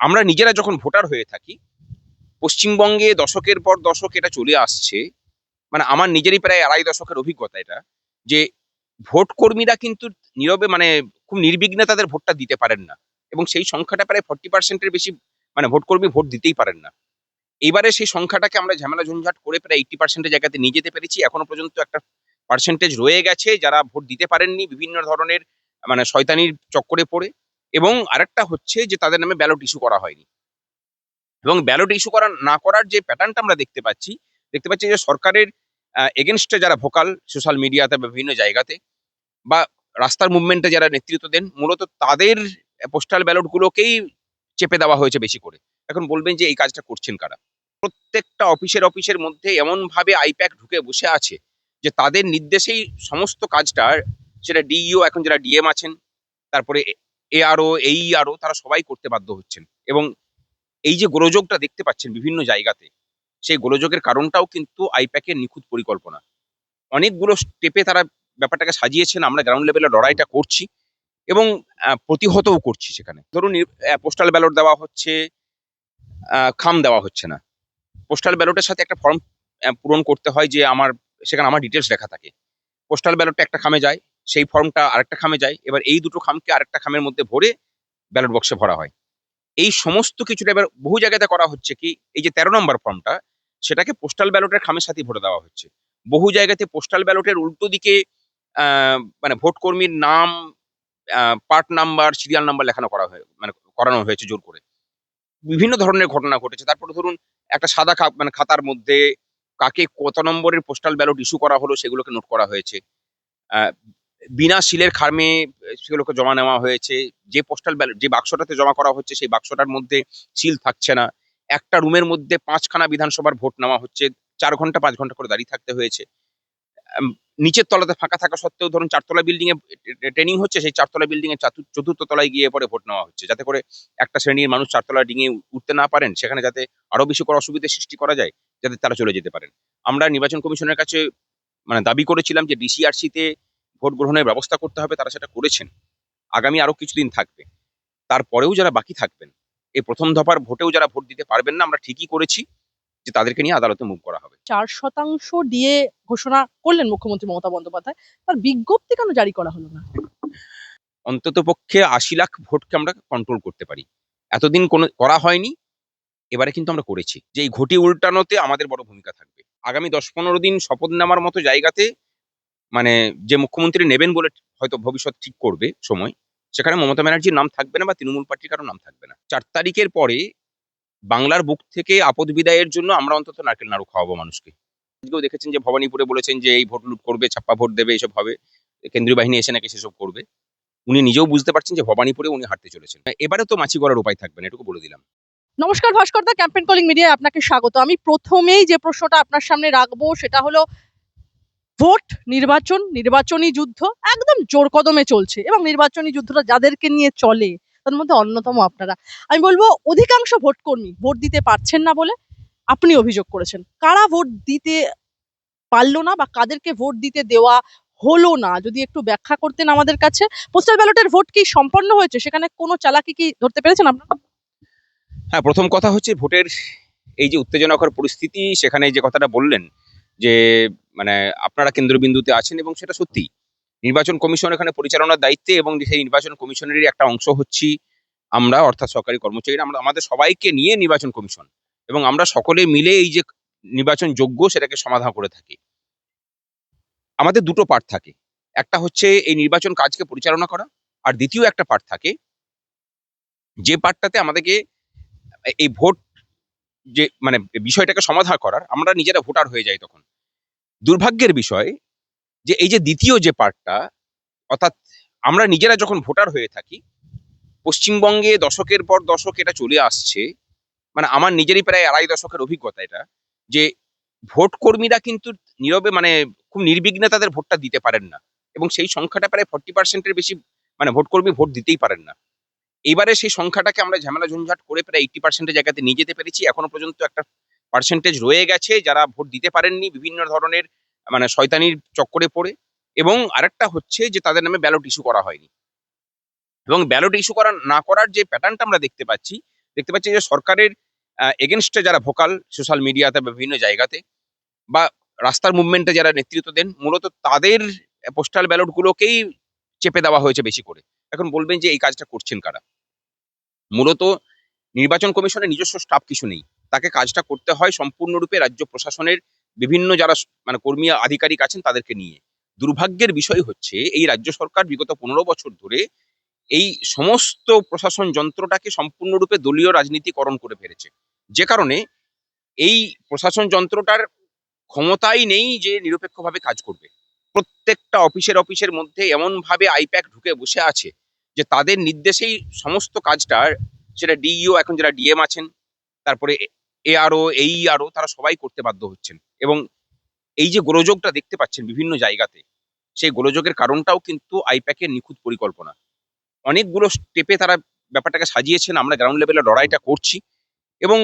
আমরা নিজেরা যখন ভোটার হয়ে থাকি, পশ্চিমবঙ্গে দশকের পর দশক এটা চলে আসছে। মানে আমার নিজেরই প্রায় আড়াই দশকের অভিজ্ঞতা এটা। যে ভোট কর্মীরা কিন্তু নীরবে মানে খুব নির্বিঘ্নে তাদের ভোটটা দিতে পারেন না। এবং সেই সংখ্যাটা প্রায় 40% এর বেশি মানে ভোট কর্মী ভোট দিতেই পারেন না। এইবারে সেই সংখ্যাটাকে আমরা ঝামেলা ঝঞ্ঝাট করে প্রায় 80% এর জায়গাতে নিয়ে যেতে পেরেছি। এখনো পর্যন্ত একটা পার্সেন্টেজ রয়ে গেছে যারা ভোট দিতে পারেননি বিভিন্ন ধরনের মানে শয়তানির চক্করে পড়ে। এবং আরেকটা হচ্ছে যে তাদের নামে ব্যালট ইস্যু করা হয়নি। এবং ব্যালট ইস্যু করা না করার যে প্যাটার্নটা আমরা দেখতে পাচ্ছি যে সরকারের এগেনস্টে যারা ভোকাল সোশ্যাল মিডিয়াতে বা বিভিন্ন জায়গাতে বা রাস্তার মুভমেন্টে যারা নেতৃত্ব দেন মূলত তাদের পোস্টাল ব্যালট গুলোকেই চেপে দেওয়া হয়েছে বেশি করে। এখন বলবেন যে এই কাজটা করছেন কারা? প্রত্যেকটা অফিসের মধ্যে এমনভাবে আইপ্যাক ঢুকে বসে আছে যে তাদের নির্দেশেই সমস্ত কাজটা সেটা ডিইও এখন যারা ডিএম আছেন, তারপরে এআরও, এইআরও তারা সবাই করতে বাধ্য হচ্ছেন। এবং এই যে গোলযোগটা দেখতে পাচ্ছেন বিভিন্ন জায়গাতে, সেই গোলযোগের কারণটাও কিন্তু আইপ্যাকের নিখুঁত পরিকল্পনা। অনেকগুলো স্টেপে তারা ব্যাপারটাকে সাজিয়েছেন। আমরা গ্রাউন্ড লেভেলে লড়াইটা করছি এবং প্রতিহতও করছি সেখানে। ধরুন পোস্টাল ব্যালট দেওয়া হচ্ছে, খাম দেওয়া হচ্ছে না। পোস্টাল ব্যালটের সাথে একটা ফর্ম পূরণ করতে হয় যে সেখানে আমার ডিটেইলস লেখা থাকে। পোস্টাল ব্যালটটা একটা খামে যায়, সেই ফর্মটা আরেকটা খামে যায়। এবার এই দুটো খামকে আরেকটা খামের মধ্যে ভরে ব্যালট বক্সে ভরা হয়। এই সমস্ত কিছুটা এবার বহু জায়গাতে করা হচ্ছে কি, এই যে ১৩ নম্বর ফর্মটা সেটাকে পোস্টাল ব্যালটের খামের সাথেই ভরে দেওয়া হচ্ছে। বহু জায়গাতে পোস্টাল ব্যালটের উল্টো দিকে মানে ভোট কর্মীর নাম, পার্ট নাম্বার, সিরিয়াল নাম্বার লেখানো করা হয় মানে করানো হয়েছে জোর করে। বিভিন্ন ধরনের ঘটনা ঘটেছে। তারপরে ধরুন একটা সাদা মানে খাতার মধ্যে কাকে কত নম্বরের পোস্টাল ব্যালট ইস্যু করা হলো সেগুলোকে নোট করা হয়েছে। আ বিনা সিলের খামে সেগুলোকে জমা নেওয়া হয়েছে। যে পোস্টাল ব্যালট যে বাক্সটাতে জমা করা হচ্ছে সেই বাক্সটার মধ্যে সিল থাকছে না। একটা রুমের মধ্যে ৫ খানা বিধানসভার ভোট নেওয়া হচ্ছে। ৪ ঘন্টা ৫ ঘন্টা করে দাঁড়িয়ে থাকতে হয়েছে। আম নিচের তলাতে ফাঁকা থাকা সত্ত্বেও ধরুন ৪ তলা বিল্ডিং এ ট্রেনিং হচ্ছে, সেই ৪ তলা বিল্ডিং এর চতুর্থ তলায় গিয়ে পরে ভোট নেওয়া হচ্ছে। যাতে করে একটা শ্রেণীর মানুষ ৪ তলা ডিঙিয়ে উঠতে না পারেন, সেখানে যাতে আরো বেশি করে অসুবিধার সৃষ্টি করা যায়, যাতে তারা চলে যেতে পারেন। আমরা নির্বাচন কমিশনের কাছে মানে দাবি করেছিলাম যে ডিসিআরসি তে ভোট গ্রহণের ব্যবস্থা করতে হবে, তারা সেটা করেছেন। আগামী আরো কিছুদিন থাকবে। তারপরেও যারা বাকি থাকবেন, এই ১ম দফার ভোটেও যারা ভোট দিতে পারবেন না, আমরা ঠিকই করেছি যে তাদেরকে নিয়ে আদালতে মুভ করা হবে। 4% ডিএ ঘোষণা করলেন মুখ্যমন্ত্রী মমতা বন্দ্যোপাধ্যায়। তার বিজ্ঞপ্তি কেন জারি করা হলো না? অন্ততপক্ষে ৮০ লাখ ভোটকে আমরা কন্ট্রোল করতে পারি। এতদিন কোনো করা হয়নি, এবারে কিন্তু আমরা করেছি। যে এই ঘটি উল্টানোতে আমাদের বড় ভূমিকা থাকবে। আগামী ১০-১৫ দিন শপথ নেওয়ার মতো জায়গাতে মানে যে মুখ্যমন্ত্রী নেবেন বলে হয়তো ভবিষ্যৎ ঠিক করবে সময়, সেখানে মমতা ব্যানার্জির নাম থাকবে না বা তৃণমূল পার্টির কারো নাম থাকবে না। ৪ তারিখের পরে বাংলার বুক থেকে আপদ বিদায়ের জন্য আমরা অন্তত নারকেল নাড়ু খাওয়াবো মানুষকে। আজকেও দেখেছেন যে ভবানীপুরে বলেছেন যে এই ভোট লুট করবে, ছাপ্পা ভোট দেবে, এসব হবে। কেন্দ্রীয় বাহিনী এসে নাকি সেসব করবে। উনি নিজেও বুঝতে পারছেন যে ভবানীপুরে উনি হারতে চলেছেন। এবারে তো মাছি করার উপায় থাকবে না, এটুকু বলে দিলাম। নমস্কার ভাস্কর দা, ক্যাম্পেইন কলিং মিডিয়ায় আপনাকে স্বাগত। আমি প্রথমেই যে প্রশ্নটা আপনার সামনে রাখবো সেটা হলো ভোট, নির্বাচনী যুদ্ধ একদম জোর কদমে চলছে এবং নির্বাচনী যুদ্ধটা যাদেরকে নিয়ে চলে তার মধ্যে অন্যতম আপনারা। আমি বলবো অধিকাংশ ভোটকর্মী ভোট দিতে পারছেন না বলে আপনি অভিযোগ করেছেন। কারা ভোট দিতে পারলো না বা কাদেরকে ভোট দিতে দেওয়া হলো না, যদি একটু ব্যাখ্যা করতেন আমাদের কাছে। পোস্টাল ব্যালটের ভোট কি সম্পন্ন হয়েছে? সেখানে কোনো চালাকি কি ধরতে পেরেছেন আপনারা? হ্যাঁ, প্রথম কথা হচ্ছে ভোটের এই যে উত্তেজনাকর পরিস্থিতি, সেখানে যে কথাটা বললেন যে মানে আপনারা কেন্দ্রবিন্দুতে আছেন এবং সেটা সত্যি। নির্বাচন কমিশন এখানে পরিচালনার দায়িত্বে এবং সেই নির্বাচন কমিশনেরই একটা অংশ হচ্ছি আমরা, অর্থাৎ সরকারি কর্মচারীরা। আমরা আমাদের সবাইকে নিয়ে নির্বাচন কমিশন এবং আমরা সকলে মিলে এই যে নির্বাচন যোগ্য সেটাকে সমাধান করে থাকি। আমাদের দুটো পার্ট থাকে। একটা হচ্ছে এই নির্বাচন কাজকে পরিচালনা করা, আর দ্বিতীয় একটা পার্ট থাকে যে পার্টটাতে আমাদেরকে এই ভোট যে মানে বিষয়টাকে সমাধান করার, আমরা নিজেরা ভোটার হয়ে যাই তখন। দুর্ভাগ্যের বিষয় যে এই যে দ্বিতীয় যে পার্টটা, অর্থাৎ আমরা নিজেরা যখন ভোটার হয়ে থাকি, পশ্চিমবঙ্গে দশকের পর দশক এটা চলে আসছে। মানে আমার নিজেরই প্রায় আড়াই দশকের অভিজ্ঞতা এটা। যে ভোট কর্মীরা কিন্তু নীরবে মানে খুব নির্বিঘ্নে তাদের ভোটটা দিতে পারেন না। এবং সেই সংখ্যাটা প্রায় 40% এর বেশি মানে ভোট কর্মী ভোট দিতেই পারেন না। এইবারে সেই সংখ্যাটাকে আমরা ঝামেলা ঝঞ্ঝাট করে প্রায় 80% এর জায়গাতে নিয়ে যেতে পেরেছি। এখনো পর্যন্ত একটা পার্সেন্টেজ রয়ে গেছে যারা ভোট দিতে পারেননি বিভিন্ন ধরনের মানে শয়তানির চক্করে পড়ে। এবং আরেকটা হচ্ছে যে তাদের নামে ব্যালট ইস্যু করা হয়নি। এবং ব্যালট ইস্যু করা না করার যে প্যাটার্নটা আমরা দেখতে পাচ্ছি, দেখতে পাচ্ছি যে সরকারের এগেনস্টে যারা ভোকাল সোশ্যাল মিডিয়াতে বা বিভিন্ন জায়গাতে বা রাস্তার মুভমেন্টে যারা নেতৃত্ব দেন মূলত তাদের পোস্টাল ব্যালট গুলোকেই চেপে দেওয়া হয়েছে বেশি করে। এখন বলবেন যে এই কাজটা করছেন কারা? মূলত নির্বাচন কমিশনের নিজস্ব স্টাফ কিছু নেই। তাকে কাজটা করতে হয় সম্পূর্ণরূপে রাজ্য প্রশাসনের বিভিন্ন যারা মানে কর্মী আধিকারিক আছেন তাদেরকে নিয়ে। দুর্ভাগ্যের বিষয় হচ্ছে এই রাজ্য সরকার বিগত ১৫ বছর ধরে এই সমস্ত প্রশাসন যন্ত্রটাকে সম্পূর্ণরূপে দলীয় রাজনীতিকরণ করে ফেলেছে। যে কারণে এই প্রশাসন যন্ত্রটার ক্ষমতাই নেই যে নিরপেক্ষভাবে কাজ করবে। প্রত্যেকটা অফিসের মধ্যে এমনভাবে আইপ্যাক ঢুকে বসে আছে যে তাদের নির্দেশেই সমস্ত কাজটা সেটা ডিইও এখন যারা ডিএম আছেন, তারপরে এআরও, এইআরও তারা সবাই করতে বাধ্য হচ্ছেন। এবং এই যে গোলযোগটা দেখতে পাচ্ছেন বিভিন্ন জায়গাতে, সেই গোলযোগের কারণটাও কিন্তু আইপ্যাকের নিখুঁত পরিকল্পনা। অনেকগুলো স্টেপে তারা ব্যাপারটাকে সাজিয়েছেন। আমরা গ্রাউন্ড লেভেলে লড়াইটা করছি এবং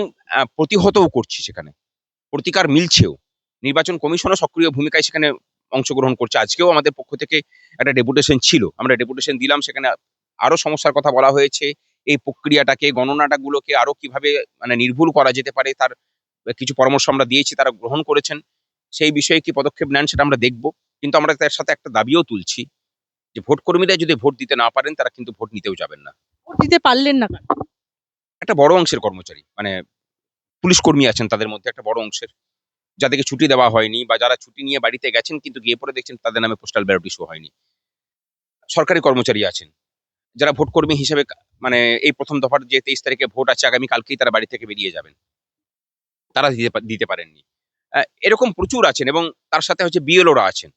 প্রতিহতও করছি সেখানে। প্রতিকার মিলছেও। নির্বাচন কমিশনও সক্রিয় ভূমিকায় সেখানে অংশগ্রহণ করছে। আজকেও আমাদের পক্ষ থেকে একটা ডেপুটেশন ছিল। আমরা ডেপুটেশন দিলাম। সেখানে আরো সমস্যার কথা বলা হয়েছে। এই প্রক্রিয়াটাকে, গণনাটা গুলোকে আরো কিভাবে মানে নির্ভুল করা যেতে পারে তার কিছু পরামর্শ আমরা দিয়েছি, তারা গ্রহণ করেছেন। সেই বিষয়ে কি পদক্ষেপ নেন সেটা আমরা দেখব। কিন্তু আমরা তার সাথে একটা দাবিও তুলছি যে ভোট কর্মীরা যদি ভোট দিতে না পারেন তারা কিন্তু ভোট নিতেও যাবেন না। ভোট দিতে পারলেন না কেন? একটা বড় অংশের কর্মচারী মানে পুলিশ কর্মী আছেন তাদের মধ্যে একটা বড় অংশের যাদেরকে ছুটি দেওয়া হয়নি বা যারা ছুটি নিয়ে বাড়িতে গেছেন কিন্তু গিয়ে পরে দেখছেন তাদের নামে পোস্টাল ব্যালট ইস্যু হয়নি। সরকারি কর্মচারী আছেন যারা ভোট কর্মী হিসেবে মানে এই প্রথম দফার যে ২৩ তারিখে ভোট আছে আগামী কালকেই তারা বাড়ি থেকে বেরিয়ে যাবেন। তারা দিতে পারেননি। এরকম প্রচুর আছেন এবং তার সাথে হচ্ছে বিএলওরা আছেন।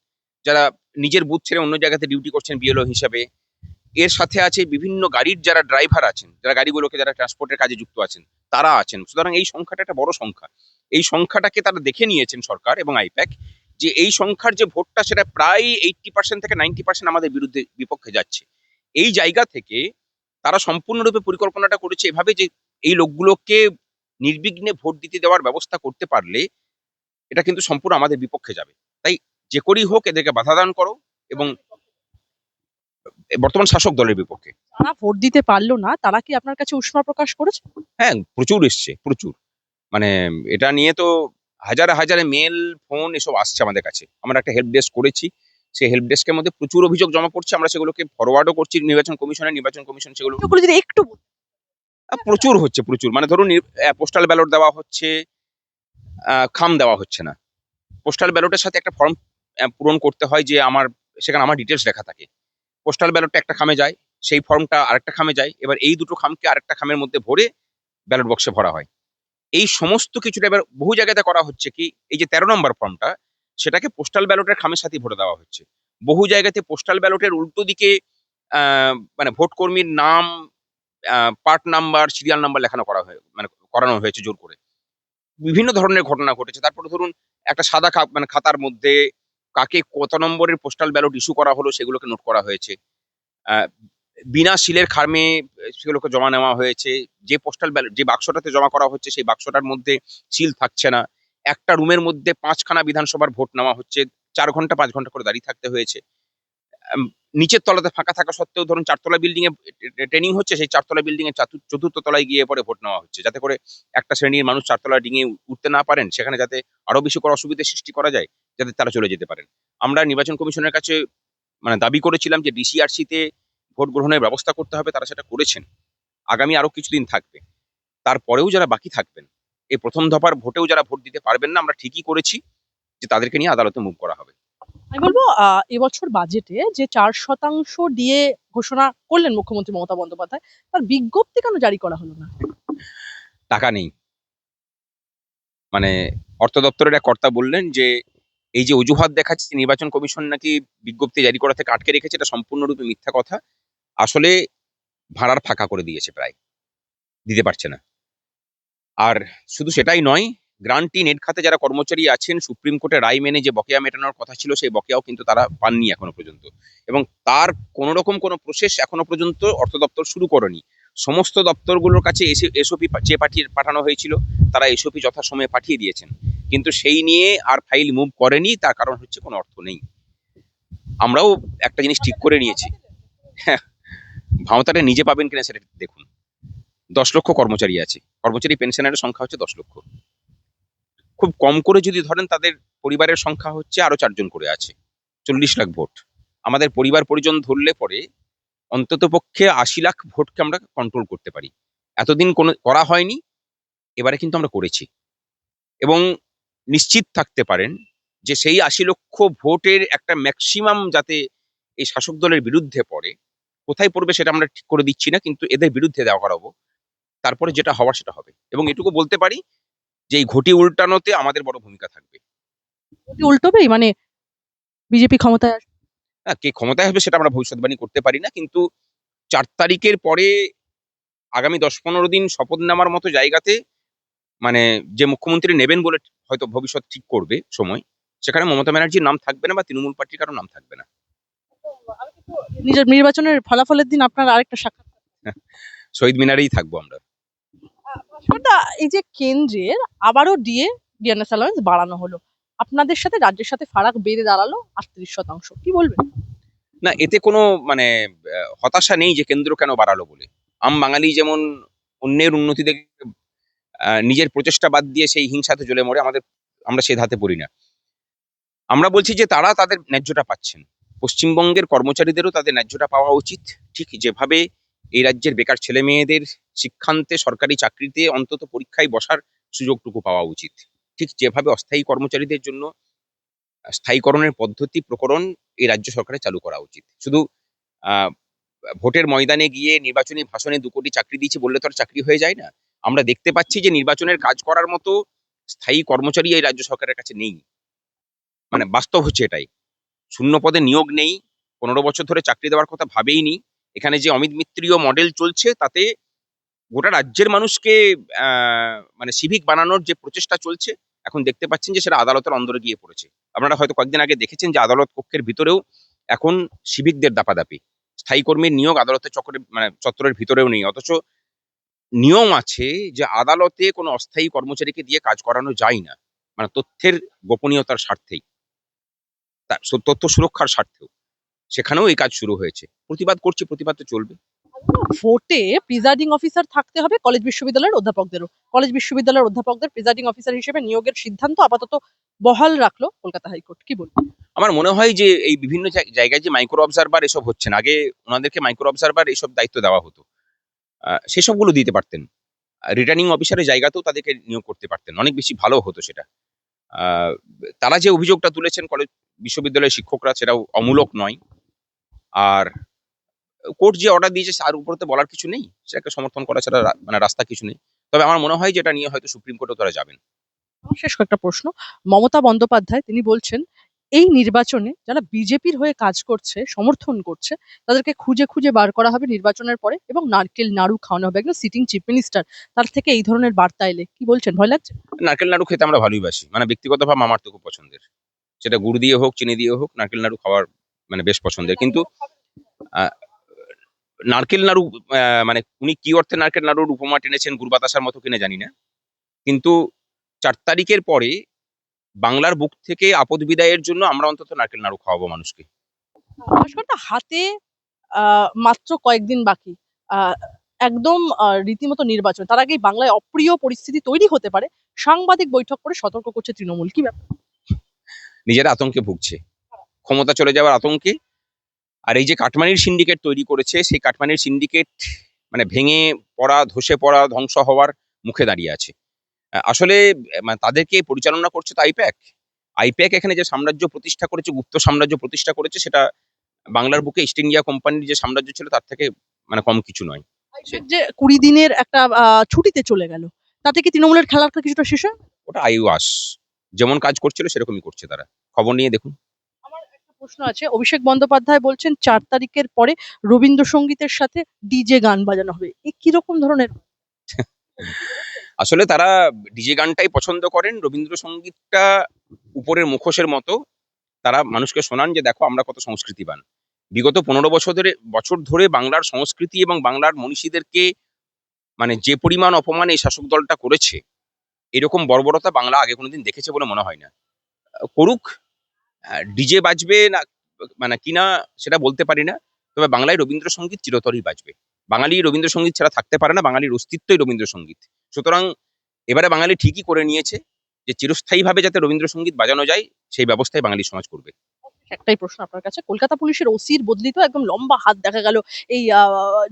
যারা নিজের বুথ ছেড়ে অন্য জায়গাতে ডিউটি করছেন বিএলও হিসাবে। এর সাথে আছে বিভিন্ন গাড়ির যারা ড্রাইভার আছেন, যারা গাড়িগুলোকে যারা ট্রান্সপোর্টের কাজে যুক্ত আছেন, তারা আছেন। সুতরাং এই সংখ্যাটা একটা বড় সংখ্যা। এই সংখ্যাটাকে তারা দেখে নিয়েছেন সরকার এবং আইপ্যাক যে এই সংখ্যার যে ভোটটা সেটা প্রায় 80% থেকে 90% আমাদের বিপক্ষে যাচ্ছে। এই জায়গা থেকে তারা সম্পূর্ণরূপে পরিকল্পনাটা করেছে এভাবে যে এই লোকগুলোকে নির্বিঘ্নে ভোট দিতে দেওয়ার ব্যবস্থা করতে পারলে এটা কিন্তু সম্পূর্ণ আমাদের বিপক্ষে যাবে। তাই যে করেই হোক এদেরকে বাধা দান করো এবং বর্তমান শাসক দলের বিপক্ষে। যারা ভোট দিতে পারলো না তারা কি আপনার কাছে উষ্মা প্রকাশ করেছে? হ্যাঁ, প্রচুর এসছে, প্রচুর। মানে এটা নিয়ে তো হাজারে মেল, ফোন এসব আসছে আমাদের কাছে। আমরা একটা হেল্প ডেস্ক করেছি। সেই হেল্প ডেস্কের মধ্যে প্রচুর অভিযোগ জমা পড়ছে। আমরা সেগুলোকে ফরওয়ার্ডও করছি নির্বাচন কমিশনে। নির্বাচন কমিশন সেগুলো এগুলো যদি একটু প্রচুর হচ্ছে, প্রচুর। মানে ধরুন পোস্টাল ব্যালট দেওয়া হচ্ছে, খাম দেওয়া হচ্ছে না। পোস্টাল ব্যালটের সাথে একটা ফর্ম পূরণ করতে হয় যে সেখানে আমার ডিটেইলস লেখা থাকে। পোস্টাল ব্যালটটা একটা খামে যায়, সেই ফর্মটা আরেকটা খামে যায়। এবার এই দুটো খামকে আরেকটা খামের মধ্যে ভরে ব্যালট বক্সে ভরা হয়। এই সমস্ত কিছুটা এবার বহু জায়গাতে করা হচ্ছে কি, এই যে ১৩ নম্বর ফর্মটা, সেটাকে পোস্টাল ব্যালটের খামের সাথেই ভরে দেওয়া হচ্ছে। বহু জায়গাতে পোস্টাল ব্যালটের উল্টো দিকে আ মানে ভোট কর্মীর নাম, পার্ট নাম্বার, সিরিয়াল নাম্বার লেখানো মানে করানো হয়েছে জোর করে। বিভিন্ন ধরনের ঘটনা ঘটেছে। তারপরে ধরুন একটা সাদা মানে খাতার মধ্যে কাকে কত নম্বরের পোস্টাল ব্যালট ইস্যু করা হলো সেগুলোকে নোট করা হয়েছে। আ বিনা সিলের খামে সেগুলোকে জমা নেওয়া হয়েছে। যে পোস্টাল ব্যালট যে বাক্সটাতে জমা করা হচ্ছে সেই বাক্সটার মধ্যে সিল থাকছে না। একটা রুমের মধ্যে ৫ খানা বিধানসভার ভোট নেওয়া হচ্ছে। ৪ ঘন্টা ৫ ঘন্টা করে দাঁড়িয়ে থাকতে হয়েছে। আম নিচের তলাতে ফাঁকা থাকা সত্ত্বেও ধরুন ৪ তলা বিল্ডিং এ ট্রেনিং হচ্ছে, সেই ৪ তলা বিল্ডিং এর চতুর্থ তলায় গিয়ে পরে ভোট নেওয়া হচ্ছে। যাতে করে একটা শ্রেণীর মানুষ ৪ তলা ডিঙিয়ে উঠতে না পারেন, সেখানে যাতে আরো বেশি করে অসুবিধার সৃষ্টি করা যায়, যাতে তারা চলে যেতে পারেন। আমরা নির্বাচন কমিশনের কাছে মানে দাবি করেছিলাম যে ডিসিআরসি তে ভোট গ্রহণের ব্যবস্থা করতে হবে, তারা সেটা করেছেন। আগামী আরো কিছুদিন থাকবে। তারপরেও যারা বাকি থাকবেন, এই প্রথম দফার ভোটেও যারা ভোট দিতে পারবেন না, আমরা ঠিকই করেছি যে তাদেরকে নিয়ে আদালতে মুভ করা হবে। আমি বলবো এবছর বাজেটে যে ৪% ডিএ ঘোষণা করলেন মুখ্যমন্ত্রী মমতা বন্দ্যোপাধ্যায়, তার বিজ্ঞপ্তি কেন জারি করা হলো না? টাকা নেই। মানে অর্থ দপ্তরের এক কর্তা বললেন যে এই যে অজুহাত দেখাচ্ছে নির্বাচন কমিশন নাকি বিজ্ঞপ্তি জারি করা থেকে আটকে রেখেছে, এটা সম্পূর্ণরূপে মিথ্যা কথা। আসলে ভাড়ার ফাঁকা করে দিয়েছে প্রায়। দিতে পারছে না। আর শুধু সেটাই নয়, গ্রান্টি নেট খাতে যারা কর্মচারী আছেন সুপ্রিম কোর্টের রায় মেনে যে বকেয়া মেটানোর কথা ছিল সেই বকেয়াও কিন্তু তারা পাননি এখনো পর্যন্ত। এবং তার কোনো রকম কোনো প্রসেস এখনো পর্যন্ত অর্থ দপ্তর শুরু করেনি। সমস্ত দপ্তরগুলোর কাছে এসওপি চেয়ে পাঠানো হয়েছিল। তারা এসওপি যথাসময়ে পাঠিয়ে দিয়েছেন। কিন্তু সেই নিয়ে আর ফাইল মুভ করেনি, তার কারণ হচ্ছে কোনো অর্থ নেই। আমরাও একটা জিনিস ঠিক করে নিয়েছি। ভাঁওতাটা নিজে পাবেন কিনা সেটা দেখুন। 10 লক্ষ কর্মচারী আছে, কর্মচারী পেনশনারের সংখ্যা হচ্ছে 10 লক্ষ। খুব কম করে যদি ধরেন তাদের পরিবারের সংখ্যা হচ্ছে আরো 4 জন করে আছে, 40 লাখ ভোট। আমাদের পরিবার পরিজন ধরলে পরে অন্তত পক্ষে 80 লাখ ভোটকে আমরা কন্ট্রোল করতে পারি। এতদিন কোনো করা হয়নি, এবারে কিন্তু আমরা করেছি। এবং নিশ্চিত থাকতে পারেন যে সেই 80 লক্ষ ভোটের একটা ম্যাক্সিমাম যাতে এই শাসক দলের বিরুদ্ধে পড়ে, কোথায় পড়বে সেটা আমরা ঠিক করে দিচ্ছি না, কিন্তু এদের বিরুদ্ধে দেওয়া করাবো। তারপরে যেটা হওয়ার সেটা হবে। এবং এটুকু বলতে পারি যে এই ঘটি উল্টানোতে আমাদের বড় ভূমিকা থাকবে। কি উল্টোবেই মানে বিজেপি ক্ষমতায় আসবে? হ্যাঁ, কে ক্ষমতায় আসবে সেটা আমরা ভবিষ্যৎবাণী করতে পারি না, কিন্তু 4 তারিখের পরে আগামী 10-15 দিন শপথ নেওয়ার মতো জায়গাতে, মানে যে মুখ্যমন্ত্রী নেবেন বলে হয়তো ভবিষ্যৎ ঠিক করবে সময়, সেখানে মমতা ব্যানার্জির নাম থাকবে না বা তৃণমূল পার্টির কারো নাম থাকবে না। নিজের নির্বাচনের ফলাফলের দিন আপনার আরেকটা সাক্ষাৎ। শহীদ মিনারেই থাকবো আমরা। ভাস্করদা, এই যে কেন্দ্রের আবারও ডিএনএস অ্যালাউন্স বাড়ানো হলো, আপনাদের সাথে রাজ্যের সাথে ফারাক বেড়ে দাঁড়ালো 38%। কি বলবেন? না, এতে কোনো মানে হতাশা নেই যে কেন্দ্র কেন বাড়ালো বলে। বাঙালি যেমন অন্যের উন্নতি দেখে নিজের প্রচেষ্টা বাদ দিয়ে সেই হিংসাতে জ্বলে মরে, আমরা সে ধাতে পড়ি না। আমরা বলছি যে তারা তাদের ন্যায্যটা পাচ্ছেন। পশ্চিমবঙ্গের কর্মচারীদেরও তাদের ন্যায্যটা পাওয়া উচিত। ঠিক যেভাবে এই রাজ্যের বেকার ছেলে মেয়েদের শিক্ষান্তে সরকারি চাকরিতে অন্তত পরীক্ষায় বসার সুযোগটুকু পাওয়া উচিত, ঠিক যেভাবে অস্থায়ী কর্মচারীদের জন্য স্থায়ীকরণের পদ্ধতি প্রকরণ এই রাজ্য সরকারের চালু করা উচিত। শুধু আহ, ভোটের ময়দানে গিয়ে নির্বাচনী ভাষণে 2 কোটি চাকরি দিয়েছি বললে তো আর চাকরি হয়ে যায় না। আমরা দেখতে পাচ্ছি যে নির্বাচনের কাজ করার মতো স্থায়ী কর্মচারী এই রাজ্য সরকারের কাছে নেই। মানে বাস্তব হচ্ছে এটাই। শূন্য পদে নিয়োগ নেই, 15 বছর ধরে চাকরি দেওয়ার কথা ভাবেইনি। এখানে যে অমিত মিত্রীয় মডেল চলছে তাতে গোটা রাজ্যের মানুষকে মানে সিভিক বানানোর যে প্রচেষ্টা চলছে, এখন দেখতে পাচ্ছেন যে সেটা আদালতের অন্দরে গিয়ে পড়েছে। আপনারা হয়তো কয়েকদিন আগে দেখেছেন যে আদালত কক্ষের ভিতরেও এখন সিভিকদের দাপাদাপি। স্থায়ী কর্মীর নিয়োগ আদালতের চত্বরের ভিতরেও নেই, অথচ নিয়ম আছে যে আদালতে কোনো অস্থায়ী কর্মচারীকে দিয়ে কাজ করানো যায় না, মানে তথ্যের গোপনীয়তার স্বার্থেই, তথ্য সুরক্ষার স্বার্থেও। সেখানেও এই কাজ শুরু হয়েছে। প্রতিবাদ করছি, প্রতিবাদ তো চলবে। ভোটে প্রিজাইডিং অফিসার থাকতে হবে কলেজ বিশ্ববিদ্যালয়ের অধ্যাপকদেরও। কলেজ বিশ্ববিদ্যালয়ের অধ্যাপকদের প্রিজাইডিং অফিসার হিসেবে নিয়োগের সিদ্ধান্ত আপাতত বহাল রাখলো কলকাতা হাইকোর্ট। কি বলবেন? আমার মনে হয় যে এই বিভিন্ন জায়গায় যে মাইক্রো অবজারভার এসব হচ্ছে না, আগে ওনাদেরকে মাইক্রো অবজারভার এসব দায়িত্ব দেওয়া হতো, সেসবগুলো দিতে পারতেন। রিটার্নিং অফিসারের জায়গাতেও তাদেরকে নিয়োগ করতে পারতেন, অনেক বেশি ভালো হতো সেটা। আহ, তারা যে অভিযোগটা তুলেছেন কলেজ বিশ্ববিদ্যালয়ের শিক্ষকরা, সেটাও অমূলক নয়। আর কোর্ট যে অর্ডার দিয়েছে তার উপরে তো বলার কিছু নেই, সেটাকে সমর্থন করা ছাড়া মানে রাস্তা কিছু নেই। তবে আমার মনে হয় যে এটা নিয়ে হয়তো সুপ্রিম কোর্টেও তারা যাবেন। আমার শেষ কয়েকটা প্রশ্ন। মমতা বন্দ্যোপাধ্যায় তিনি বলছেন এই নির্বাচনে যারা বিজেপির হয়ে কাজ করছে, সমর্থন করছে, তাদেরকে খুঁজে খুঁজে বার করা হবে নির্বাচনের পরে এবং নারকেল নাড়ু খাওয়ানো হবে। একজন সিটিং চিফ মিনিস্টার, তার থেকে এই ধরনের বার্তা এলে কি বলছেন, ভয় লাগছে? নারকেল নাড়ু খেতে আমরা ভালোবাসি, মানে ব্যক্তিগতভাবে আমার তো খুব পছন্দের। সেটা গুড় দিয়ে হোক, চিনি দিয়ে হোক, নারকেল নাড়ু খাওয়ার মানে বেশ পছন্দের। কিন্তু আহ, নারকেল নাড়ু, মানে উনি কি অর্থে নারকেল নাড়ুর উপমা টেনেছেন গুড় বাতাসার মতো কিনা জানি না, কিন্তু 4 তারিখের পরে বাংলার বুক থেকে আপদ বিদায়ের জন্য আমরা অন্তত নারকেল নাড়ু খাওয়াবো মানুষকে। ভাস্করদা, হাতে মাত্র কয়েকদিন বাকি, আহ, একদম রীতিমতো নির্বাচন, তার আগেই বাংলায় অপ্রিয় পরিস্থিতি তৈরি হতে পারে। সাংবাদিক বৈঠক করে সতর্ক করছে তৃণমূল, কি ব্যাপার? নিজেরা আতঙ্কে ভুগছে, ক্ষমতা চলে যাওয়ার আতঙ্কে। আর এই যে কাটমানির সিন্ডিকেট তৈরি করেছে, সেই কাটমানির সিন্ডিকেট মানে ভেঙে পড়া, ধসে পড়া, ধ্বংস হওয়ার মুখে দাঁড়িয়ে আছে। আসলে মানে তাদেরকে পরিচালনা করছে তো আইপ্যাক। আইপ্যাক এখানে যে সাম্রাজ্য প্রতিষ্ঠা করেছে, গুপ্ত সাম্রাজ্য প্রতিষ্ঠা করেছে, সেটা বাংলার বুকে ইস্ট ইন্ডিয়া কোম্পানির যে সাম্রাজ্য ছিল তার থেকে মানে কম কিছু নয়। যে 20 দিনের একটা ছুটিতে চলে গেল, তাতে কি তৃণমূলের খেলাটা কিছুটা শেষ হয়? ওটা আইওয়াস, যেমন কাজ করছিল সেরকমই করছে তারা। খবর নিয়ে দেখুন। আমার একটা প্রশ্ন আছে। অভিষেক বন্দ্যোপাধ্যায় বলছেন 4 তারিখের পরে রবীন্দ্রসঙ্গীতের সাথে ডিজে গান বাজানো হবে। এ কিরকম ধরনের? আসলে তারা ডিজে গানটাই পছন্দ করেন, রবীন্দ্রসঙ্গীতটা উপরের মুখোশের মতো। তারা মানুষকে শোনান যে দেখো আমরা কত সংস্কৃতিবান। বিগত 15 বছর ধরে বাংলার সংস্কৃতি এবং বাংলার মনীষীদেরকে মানে যে পরিমাণ অপমান এই শাসক দলটা করেছে, এরকম বর্বরতা বাংলা আগে কোনোদিন দেখেছে বলে মনে হয় না। করুক, ডিজে বাজবে না মানে কিনা সেটা বলতে পারি না, তবে বাংলায় রবীন্দ্রসঙ্গীত চিরতরই বাজবে। বাঙালি রবীন্দ্রসঙ্গীত ছাড়া থাকতে পারে না, বাঙালির অস্তিত্বই রবীন্দ্রসঙ্গীত। সুতরাং এবারে বাঙালি ঠিকই করে নিয়েছে যে চিরস্থায়ীভাবে যাতে রবীন্দ্রসঙ্গীত বাজানো যায় সেই ব্যবস্থাই বাঙালি সমাজ করবে। একটাই প্রশ্ন আপনার কাছে, কলকাতা পুলিশের ওসির বদলি তো একদম লম্বা হাত দেখা গেল এই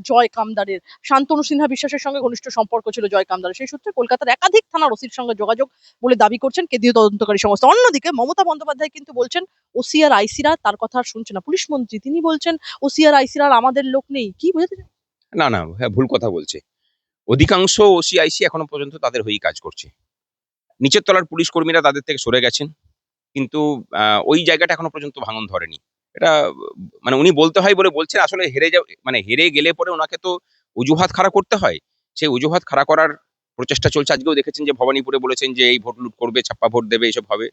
জয় কামদারের। শান্তনু সিনহা বিশ্বাসের সঙ্গে ঘনিষ্ঠ সম্পর্ক ছিল জয় কামদারের, সেই সূত্রে কলকাতার একাধিক থানার ওসির সঙ্গে যোগাযোগ বলে দাবি করছেন কেন্দ্রীয় তদন্তকারী সংস্থা। অন্যদিকে মমতা বন্দ্যোপাধ্যায় কিন্তু বলছেন ওসি আর আইসিরা তার কথা আর শুনছে না। পুলিশ মন্ত্রী তিনি বলছেন ওসি আর আইসিরা আর আমাদের লোক নেই, কি বোঝাতে চান? না, না, হ্যাঁ, ভুল কথা বলছে। অধিকাংশ ওসিআইসি এখনো পর্যন্ত তাদের হয়েই কাজ করছে। নিচের তলার পুলিশ কর্মীরা তাদের থেকে সরে গেছেন। কিন্তু ওই জায়গাটা এখনো পর্যন্ত ভাঙন ধরেনি। এটা মানে উনি বলতে হয় বলে বলছেন, আসলে হেরে গেলে পরে ওনাকে তো অজুহাত খাড়া করতে হয়। সেই অজুহাত খাড়া করার প্রচেষ্টা চলছে। আজকেও দেখেছেন যে ভবানীপুরে বলেছেন যে এই ভোট লুট করবে, ছাপ্পা ভোট দেবে, এসব হবে।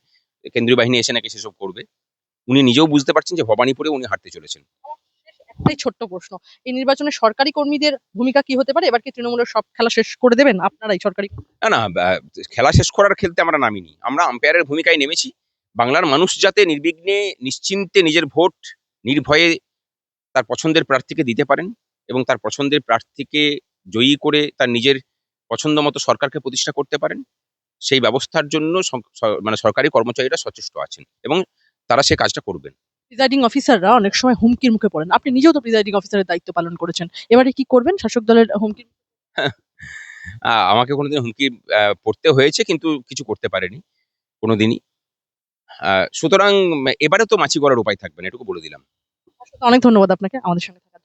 কেন্দ্রীয় বাহিনী এসে নাকি সেসব করবে। উনি নিজেও বুঝতে পারছেন যে ভবানীপুরে উনি হারতে চলেছেন। একটাই ছোট্ট প্রশ্ন, এই নির্বাচনে সরকারি কর্মীদের ভূমিকা কি হতে পারে? এবার কি তৃণমূলের সব খেলা শেষ করে দেবেন আপনারাই সরকারি? না, না, খেলা শেষ করার খেলতে আমরা নামিনি। আমরা আম্পায়ারের ভূমিকায় নেমেছি। বাংলার মানুষ যাতে নির্বিঘ্নে নিশ্চিন্তে নিজের ভোট নির্ভয়ে তার পছন্দের প্রার্থীকে দিতে পারেন এবং তার পছন্দের প্রার্থীকে জয়ী করে তার নিজের পছন্দ মতো সরকারকে প্রতিষ্ঠা করতে পারেন, সেই ব্যবস্থার জন্য মানে সরকারি কর্মচারীরা সচেষ্ট আছেন এবং তারা সে কাজটা করবেন। প্রিজাইডিং অফিসাররা অনেক সময় হুমকির মুখে পড়েন, আপনি নিজেও তো প্রিজাইডিং অফিসারের দায়িত্ব পালন করেছেন, এবারে কি করবেন শাসক দলের হুমকি? আমাকে কোনোদিন হুমকি পড়তে হয়েছে কিন্তু কিছু করতে পারেনি কোনোদিনই। সুতরাং এবারে তো মাছি গড়ার উপায় থাকবে না, এটুকু বলে দিলাম। অনেক ধন্যবাদ আপনাকে আমাদের সঙ্গে থাকার জন্য।